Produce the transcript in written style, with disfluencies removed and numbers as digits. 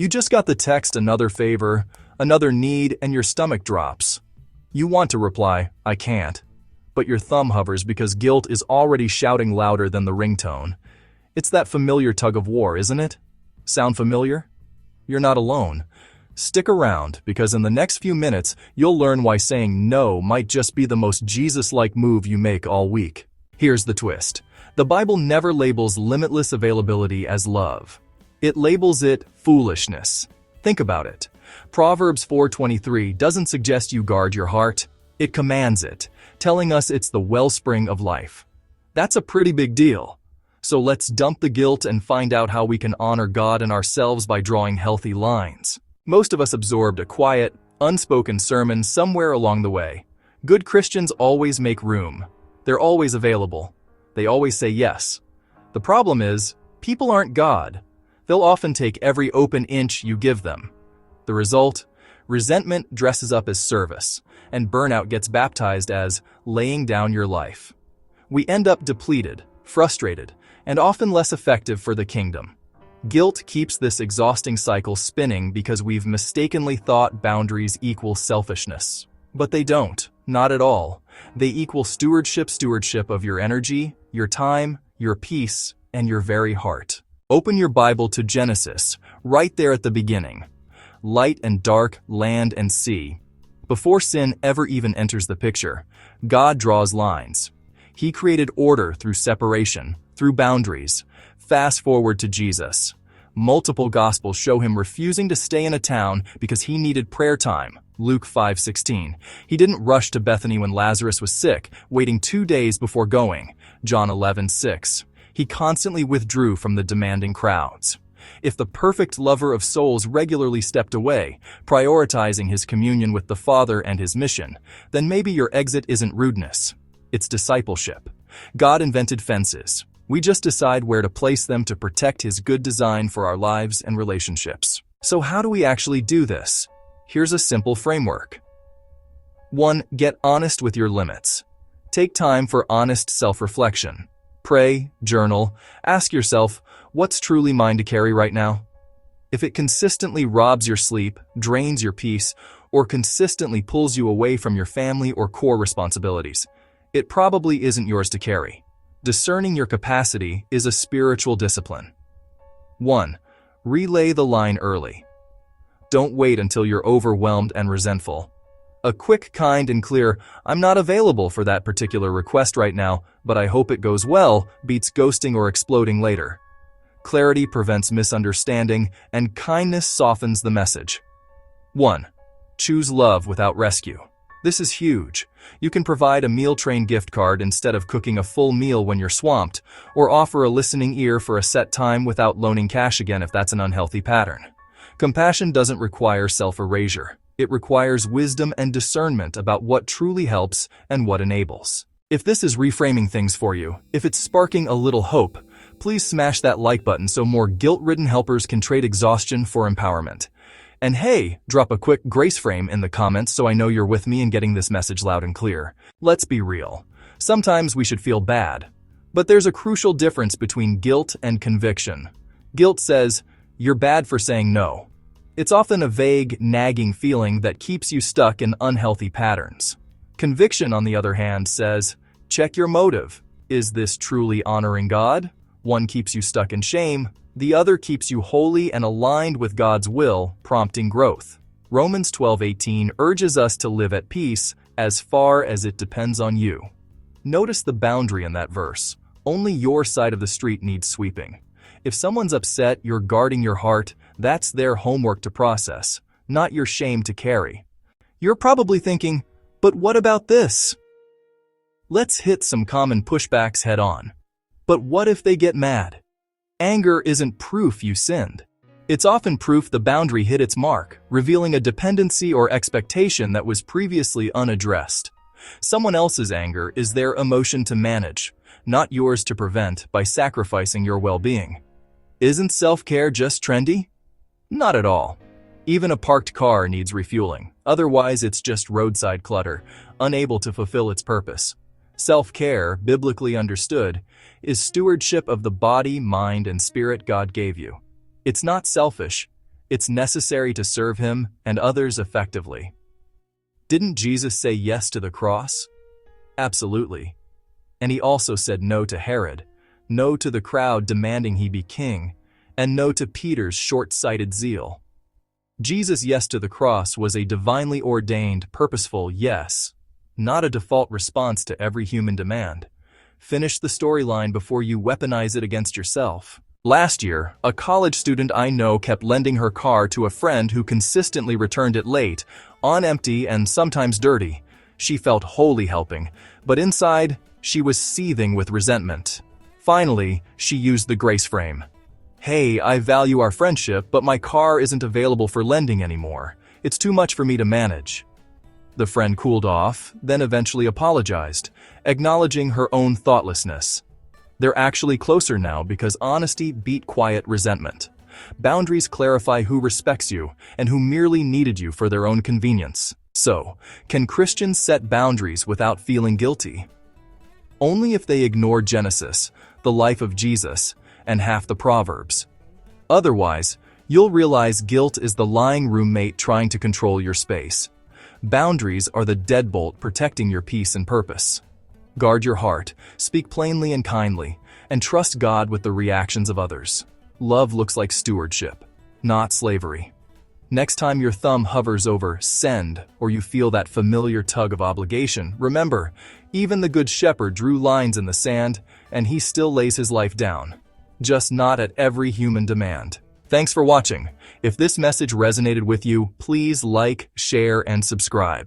You just got the text another favor, another need, and your stomach drops. You want to reply, I can't. But your thumb hovers because guilt is already shouting louder than the ringtone. It's that familiar tug of war, isn't it? Sound familiar? You're not alone. Stick around, because in the next few minutes, you'll learn why saying no might just be the most Jesus-like move you make all week. Here's the twist. The Bible never labels limitless availability as love. It labels it foolishness. Think about it. Proverbs 4:23 doesn't suggest you guard your heart. It commands it, telling us it's the wellspring of life. That's a pretty big deal. So let's dump the guilt and find out how we can honor God and ourselves by drawing healthy lines. Most of us absorbed a quiet, unspoken sermon somewhere along the way. Good Christians always make room. They're always available. They always say yes. The problem is, people aren't God. They'll often take every open inch you give them. The result? Resentment dresses up as service, and burnout gets baptized as laying down your life. We end up depleted, frustrated, and often less effective for the kingdom. Guilt keeps this exhausting cycle spinning because we've mistakenly thought boundaries equal selfishness. But they don't, not at all. They equal stewardship of your energy, your time, your peace, and your very heart. Open your Bible to Genesis, right there at the beginning. Light and dark, land and sea. Before sin ever even enters the picture, God draws lines. He created order through separation, through boundaries. Fast forward to Jesus. Multiple Gospels show him refusing to stay in a town because he needed prayer time. Luke 5:16. He didn't rush to Bethany when Lazarus was sick, waiting 2 days before going. John 11:6. He constantly withdrew from the demanding crowds. If the perfect lover of souls regularly stepped away, prioritizing his communion with the Father and his mission, then maybe your exit isn't rudeness. It's discipleship. God invented fences. We just decide where to place them to protect his good design for our lives and relationships. So how do we actually do this? Here's a simple framework. 1. Get honest with your limits. Take time for honest self-reflection. Pray, journal, ask yourself, what's truly mine to carry right now? If it consistently robs your sleep, drains your peace, or consistently pulls you away from your family or core responsibilities, it probably isn't yours to carry. Discerning your capacity is a spiritual discipline. 1. Relay the line early. Don't wait until you're overwhelmed and resentful. A quick, kind, and clear, I'm not available for that particular request right now, but I hope it goes well, beats ghosting or exploding later. Clarity prevents misunderstanding, and kindness softens the message. 1. Choose love without rescue. This is huge. You can provide a meal train gift card instead of cooking a full meal when you're swamped, or offer a listening ear for a set time without loaning cash again if that's an unhealthy pattern. Compassion doesn't require self-erasure. It requires wisdom and discernment about what truly helps and what enables. If this is reframing things for you, if it's sparking a little hope, please smash that like button so more guilt-ridden helpers can trade exhaustion for empowerment. And hey, drop a quick grace frame in the comments so I know you're with me in getting this message loud and clear. Let's be real. Sometimes we should feel bad. But there's a crucial difference between guilt and conviction. Guilt says, you're bad for saying no. It's often a vague, nagging feeling that keeps you stuck in unhealthy patterns. Conviction, on the other hand, says, check your motive. Is this truly honoring God? One keeps you stuck in shame. The other keeps you holy and aligned with God's will, prompting growth. Romans 12:18 urges us to live at peace as far as it depends on you. Notice the boundary in that verse. Only your side of the street needs sweeping. If someone's upset, you're guarding your heart. That's their homework to process, not your shame to carry. You're probably thinking, but what about this? Let's hit some common pushbacks head on. But what if they get mad? Anger isn't proof you sinned. It's often proof the boundary hit its mark, revealing a dependency or expectation that was previously unaddressed. Someone else's anger is their emotion to manage, not yours to prevent by sacrificing your well-being. Isn't self-care just trendy? Not at all. Even a parked car needs refueling. Otherwise, it's just roadside clutter, unable to fulfill its purpose. Self-care, biblically understood, is stewardship of the body, mind, and spirit God gave you. It's not selfish. It's necessary to serve him and others effectively. Didn't Jesus say yes to the cross? Absolutely. And he also said no to Herod, no to the crowd demanding he be king, and no to Peter's short-sighted zeal. Jesus' yes to the cross was a divinely ordained, purposeful yes, not a default response to every human demand. Finish the storyline before you weaponize it against yourself. Last year, a college student I know kept lending her car to a friend who consistently returned it late, on empty and sometimes dirty. She felt wholly helping, but inside, she was seething with resentment. Finally, she used the grace frame. "Hey, I value our friendship, but my car isn't available for lending anymore. It's too much for me to manage." The friend cooled off, then eventually apologized, acknowledging her own thoughtlessness. They're actually closer now because honesty beat quiet resentment. Boundaries clarify who respects you and who merely needed you for their own convenience. So, can Christians set boundaries without feeling guilty? Only if they ignore Genesis, the life of Jesus, and half the Proverbs. Otherwise, you'll realize guilt is the lying roommate trying to control your space. Boundaries are the deadbolt protecting your peace and purpose. Guard your heart, speak plainly and kindly, and trust God with the reactions of others. Love looks like stewardship, not slavery. Next time your thumb hovers over send or you feel that familiar tug of obligation, remember, even the Good Shepherd drew lines in the sand, and he still lays his life down. Just not at every human demand. Thanks for watching. If this message resonated with you, please like, share, and subscribe.